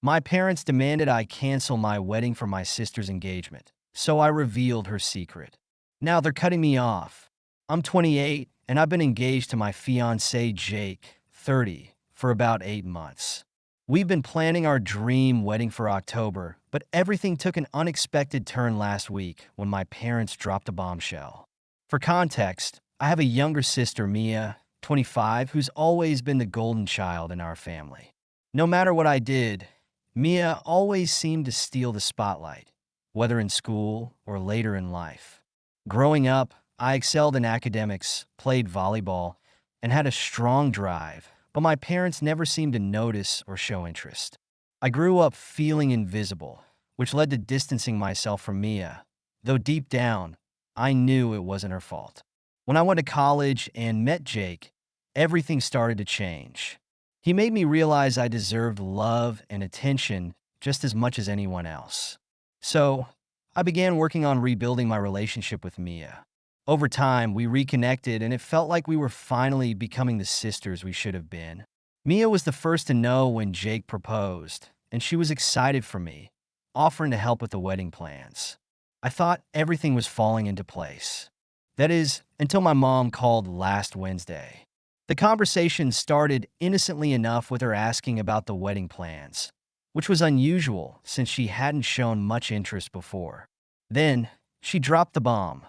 My parents demanded I cancel my wedding for my sister's engagement, so I revealed her secret. Now they're cutting me off. I'm 28, and I've been engaged to my fiancé Jake, 30, for about 8 months. We've been planning our dream wedding for October, but everything took an unexpected turn last week when my parents dropped a bombshell. For context, I have a younger sister, Mia, 25, who's always been the golden child in our family. No matter what I did, Mia always seemed to steal the spotlight, whether in school or later in life. Growing up, I excelled in academics, played volleyball, and had a strong drive, but my parents never seemed to notice or show interest. I grew up feeling invisible, which led to distancing myself from Mia, though deep down, I knew it wasn't her fault. When I went to college and met Jake, everything started to change. He made me realize I deserved love and attention just as much as anyone else. So, I began working on rebuilding my relationship with Mia. Over time, we reconnected, and it felt like we were finally becoming the sisters we should have been. Mia was the first to know when Jake proposed, and she was excited for me, offering to help with the wedding plans. I thought everything was falling into place. That is, until my mom called last Wednesday. The conversation started innocently enough with her asking about the wedding plans, which was unusual since she hadn't shown much interest before. Then, she dropped the bomb.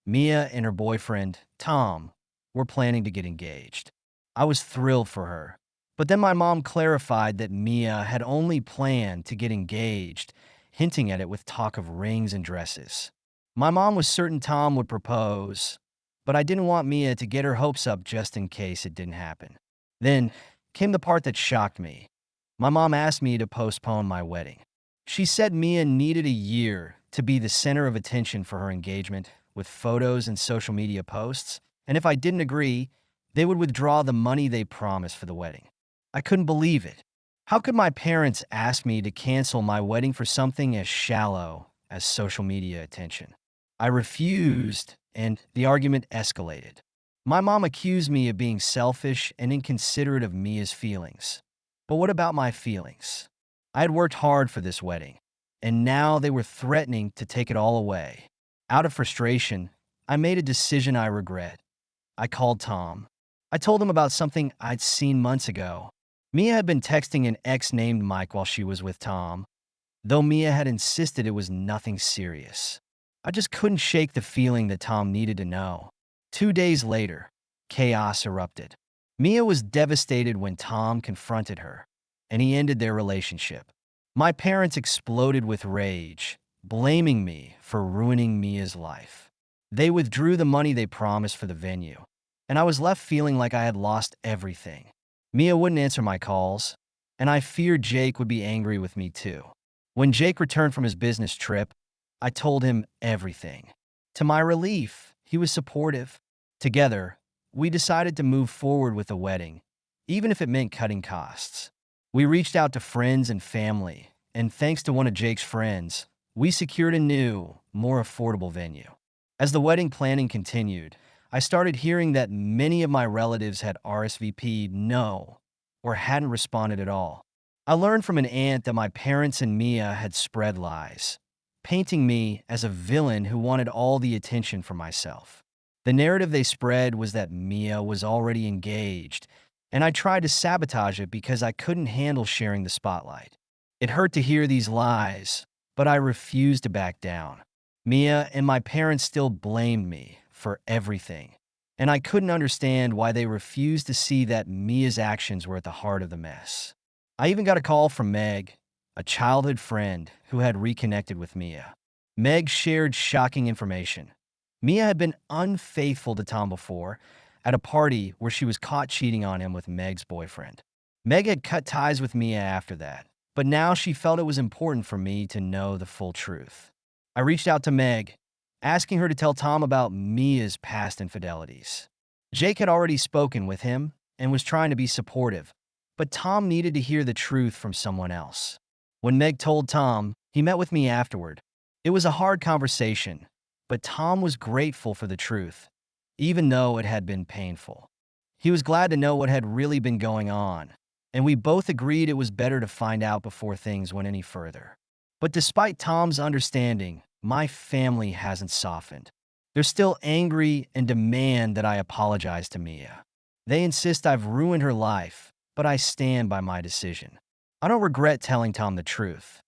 Mia and her boyfriend, Tom, were planning to get engaged. I was thrilled for her. But then my mom clarified that Mia had only planned to get engaged, hinting at it with talk of rings and dresses. My mom was certain Tom would propose, but I didn't want Mia to get her hopes up just in case it didn't happen. Then came the part that shocked me. My mom asked me to postpone my wedding. She said Mia needed a year to be the center of attention for her engagement, with photos and social media posts, and if I didn't agree, they would withdraw the money they promised for the wedding. I couldn't believe it. How could my parents ask me to cancel my wedding for something as shallow as social media attention? I refused, and the argument escalated. My mom accused me of being selfish and inconsiderate of Mia's feelings. But what about my feelings? I had worked hard for this wedding, and now they were threatening to take it all away. Out of frustration, I made a decision I regret. I called Tom. I told him about something I'd seen months ago. Mia had been texting an ex named Mike while she was with Tom, though Mia had insisted it was nothing serious. I just couldn't shake the feeling that Tom needed to know. 2 days later, chaos erupted. Mia was devastated when Tom confronted her, and he ended their relationship. My parents exploded with rage, blaming me for ruining Mia's life. They withdrew the money they promised for the venue, and I was left feeling like I had lost everything. Mia wouldn't answer my calls, and I feared Jake would be angry with me too. When Jake returned from his business trip, I told him everything. To my relief, he was supportive. Together, we decided to move forward with the wedding, even if it meant cutting costs. We reached out to friends and family, and thanks to one of Jake's friends, we secured a new, more affordable venue. As the wedding planning continued, I started hearing that many of my relatives had RSVP'd no, or hadn't responded at all. I learned from an aunt that my parents and Mia had spread lies, painting me as a villain who wanted all the attention for myself. The narrative they spread was that Mia was already engaged, and I tried to sabotage it because I couldn't handle sharing the spotlight. It hurt to hear these lies, but I refused to back down. Mia and my parents still blamed me for everything, and I couldn't understand why they refused to see that Mia's actions were at the heart of the mess. I even got a call from Meg, a childhood friend who had reconnected with Mia. Meg shared shocking information. Mia had been unfaithful to Tom before, at a party where she was caught cheating on him with Meg's boyfriend. Meg had cut ties with Mia after that, but now she felt it was important for me to know the full truth. I reached out to Meg, asking her to tell Tom about Mia's past infidelities. Jake had already spoken with him and was trying to be supportive, but Tom needed to hear the truth from someone else. When Meg told Tom, he met with me afterward. It was a hard conversation, but Tom was grateful for the truth, even though it had been painful. He was glad to know what had really been going on, and we both agreed it was better to find out before things went any further. But despite Tom's understanding, my family hasn't softened. They're still angry and demand that I apologize to Mia. They insist I've ruined her life, but I stand by my decision. I don't regret telling Tom the truth,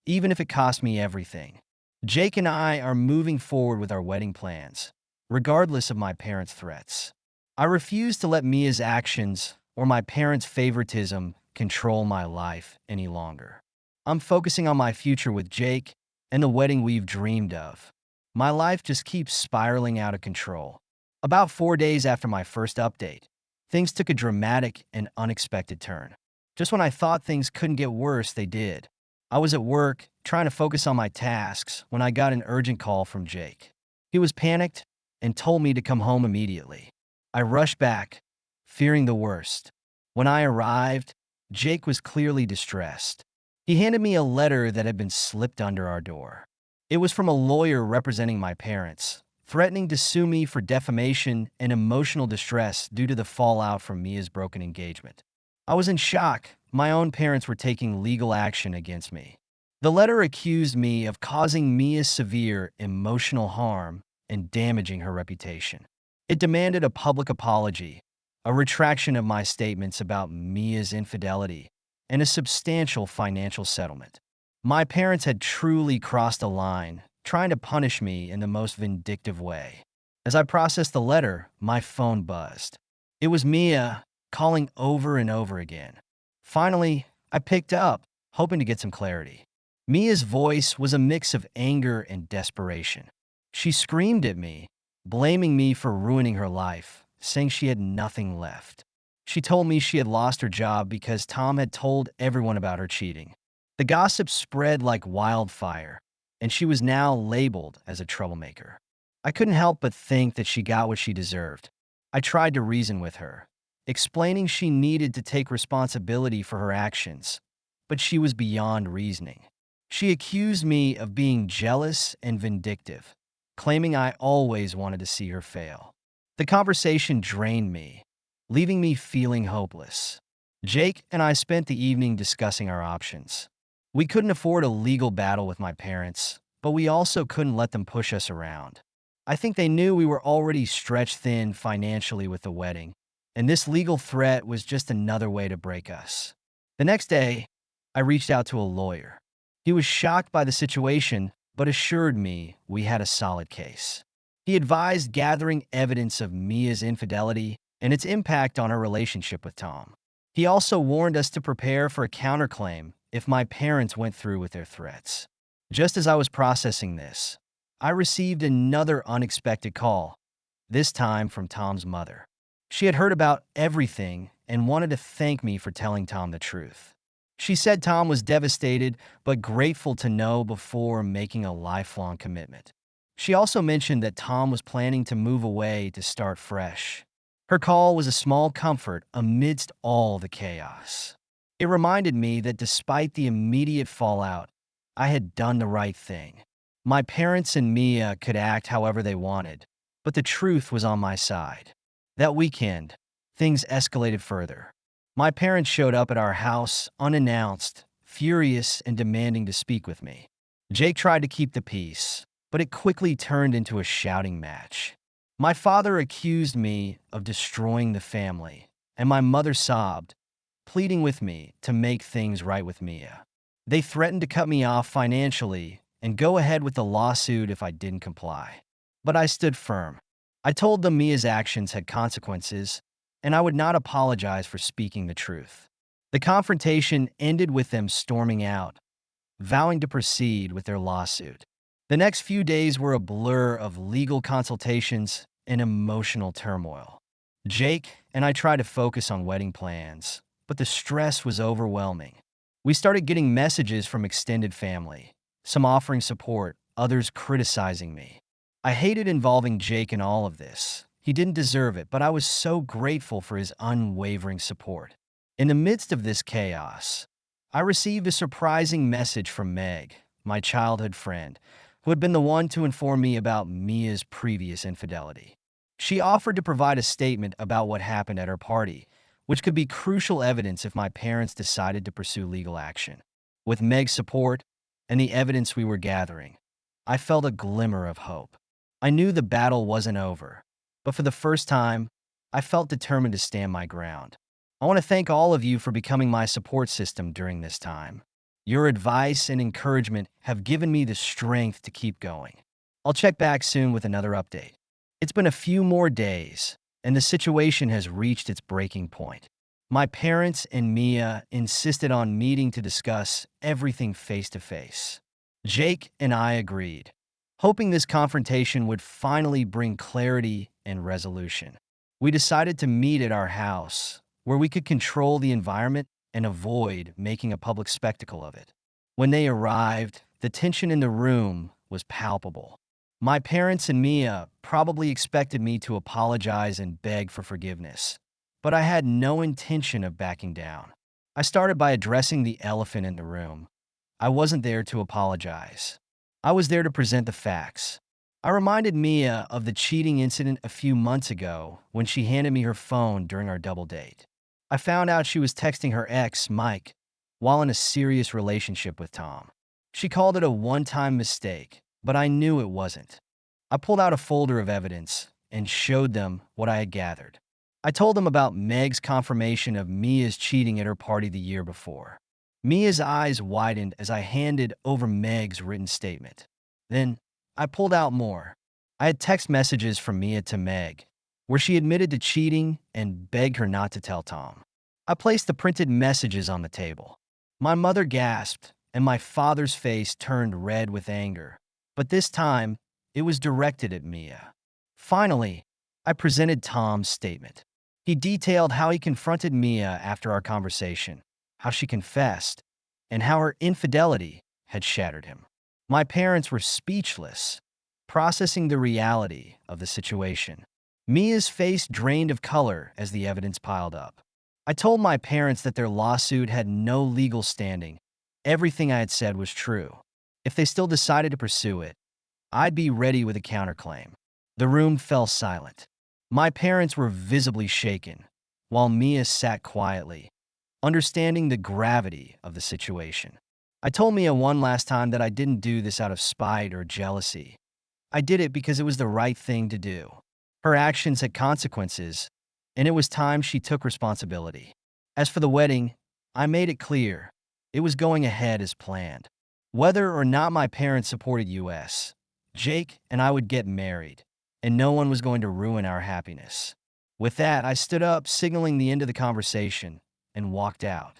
even if it cost me everything. Jake and I are moving forward with our wedding plans, regardless of my parents' threats. I refuse to let Mia's actions or my parents' favoritism control my life any longer. I'm focusing on my future with Jake and the wedding we've dreamed of. My life just keeps spiraling out of control. About 4 days after my first update, things took a dramatic and unexpected turn. Just when I thought things couldn't get worse, they did. I was at work, trying to focus on my tasks, when I got an urgent call from Jake. He was panicked and told me to come home immediately. I rushed back, fearing the worst. When I arrived, Jake was clearly distressed. He handed me a letter that had been slipped under our door. It was from a lawyer representing my parents, threatening to sue me for defamation and emotional distress due to the fallout from Mia's broken engagement. I was in shock. My own parents were taking legal action against me. The letter accused me of causing Mia severe emotional harm and damaging her reputation. It demanded a public apology, a retraction of my statements about Mia's infidelity, and a substantial financial settlement. My parents had truly crossed a line, trying to punish me in the most vindictive way. As I processed the letter, my phone buzzed. It was Mia, calling over and over again. Finally, I picked up, hoping to get some clarity. Mia's voice was a mix of anger and desperation. She screamed at me, blaming me for ruining her life, saying she had nothing left. She told me she had lost her job because Tom had told everyone about her cheating. The gossip spread like wildfire, and she was now labeled as a troublemaker. I couldn't help but think that she got what she deserved. I tried to reason with her, explaining she needed to take responsibility for her actions, but she was beyond reasoning. She accused me of being jealous and vindictive, claiming I always wanted to see her fail. The conversation drained me, leaving me feeling hopeless. Jake and I spent the evening discussing our options. We couldn't afford a legal battle with my parents, but we also couldn't let them push us around. I think they knew we were already stretched thin financially with the wedding, and this legal threat was just another way to break us. The next day, I reached out to a lawyer. He was shocked by the situation, but assured me we had a solid case. He advised gathering evidence of Mia's infidelity and its impact on her relationship with Tom. He also warned us to prepare for a counterclaim if my parents went through with their threats. Just as I was processing this, I received another unexpected call, this time from Tom's mother. She had heard about everything and wanted to thank me for telling Tom the truth. She said Tom was devastated but grateful to know before making a lifelong commitment. She also mentioned that Tom was planning to move away to start fresh. Her call was a small comfort amidst all the chaos. It reminded me that despite the immediate fallout, I had done the right thing. My parents and Mia could act however they wanted, but the truth was on my side. That weekend, things escalated further. My parents showed up at our house unannounced, furious and demanding to speak with me. Jake tried to keep the peace, but it quickly turned into a shouting match. My father accused me of destroying the family, and my mother sobbed, pleading with me to make things right with Mia. They threatened to cut me off financially and go ahead with the lawsuit if I didn't comply. But I stood firm. I told them Mia's actions had consequences, and I would not apologize for speaking the truth. The confrontation ended with them storming out, vowing to proceed with their lawsuit. The next few days were a blur of legal consultations and emotional turmoil. Jake and I tried to focus on wedding plans, but the stress was overwhelming. We started getting messages from extended family, some offering support, others criticizing me. I hated involving Jake in all of this. He didn't deserve it, but I was so grateful for his unwavering support. In the midst of this chaos, I received a surprising message from Meg, my childhood friend, who had been the one to inform me about Mia's previous infidelity. She offered to provide a statement about what happened at her party, which could be crucial evidence if my parents decided to pursue legal action. With Meg's support and the evidence we were gathering, I felt a glimmer of hope. I knew the battle wasn't over, but for the first time, I felt determined to stand my ground. I want to thank all of you for becoming my support system during this time. Your advice and encouragement have given me the strength to keep going. I'll check back soon with another update. It's been a few more days, and the situation has reached its breaking point. My parents and Mia insisted on meeting to discuss everything face to face. Jake and I agreed, hoping this confrontation would finally bring clarity and resolution. We decided to meet at our house, where we could control the environment and avoid making a public spectacle of it. When they arrived, the tension in the room was palpable. My parents and Mia probably expected me to apologize and beg for forgiveness, but I had no intention of backing down. I started by addressing the elephant in the room. I wasn't there to apologize. I was there to present the facts. I reminded Mia of the cheating incident a few months ago when she handed me her phone during our double date. I found out she was texting her ex, Mike, while in a serious relationship with Tom. She called it a one-time mistake, but I knew it wasn't. I pulled out a folder of evidence and showed them what I had gathered. I told them about Meg's confirmation of Mia's cheating at her party the year before. Mia's eyes widened as I handed over Meg's written statement. Then, I pulled out more. I had text messages from Mia to Meg, where she admitted to cheating and begged her not to tell Tom. I placed the printed messages on the table. My mother gasped, and my father's face turned red with anger. But this time, it was directed at Mia. Finally, I presented Tom's statement. He detailed how he confronted Mia after our conversation, how she confessed, and how her infidelity had shattered him. My parents were speechless, processing the reality of the situation. Mia's face drained of color as the evidence piled up. I told my parents that their lawsuit had no legal standing. Everything I had said was true. If they still decided to pursue it, I'd be ready with a counterclaim. The room fell silent. My parents were visibly shaken, while Mia sat quietly, understanding the gravity of the situation. I told Mia one last time that I didn't do this out of spite or jealousy. I did it because it was the right thing to do. Her actions had consequences, and it was time she took responsibility. As for the wedding, I made it clear it was going ahead as planned. Whether or not my parents supported us, Jake and I would get married, and no one was going to ruin our happiness. With that, I stood up, signaling the end of the conversation, and walked out.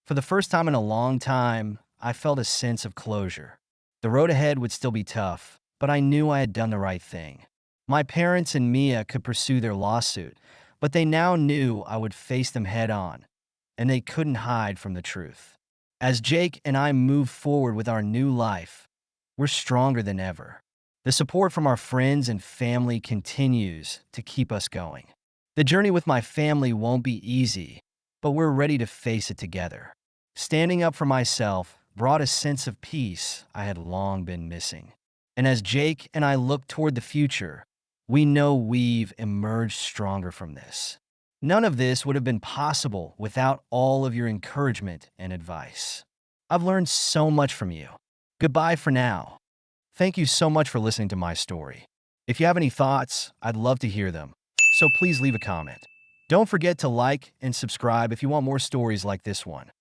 For the first time in a long time, I felt a sense of closure. The road ahead would still be tough, but I knew I had done the right thing. My parents and Mia could pursue their lawsuit, but they now knew I would face them head on, and they couldn't hide from the truth. As Jake and I move forward with our new life, we're stronger than ever. The support from our friends and family continues to keep us going. The journey with my family won't be easy, but we're ready to face it together. Standing up for myself brought a sense of peace I had long been missing. And as Jake and I look toward the future, we know we've emerged stronger from this. None of this would have been possible without all of your encouragement and advice. I've learned so much from you. Goodbye for now. Thank you so much for listening to my story. If you have any thoughts, I'd love to hear them, so please leave a comment. Don't forget to like and subscribe if you want more stories like this one.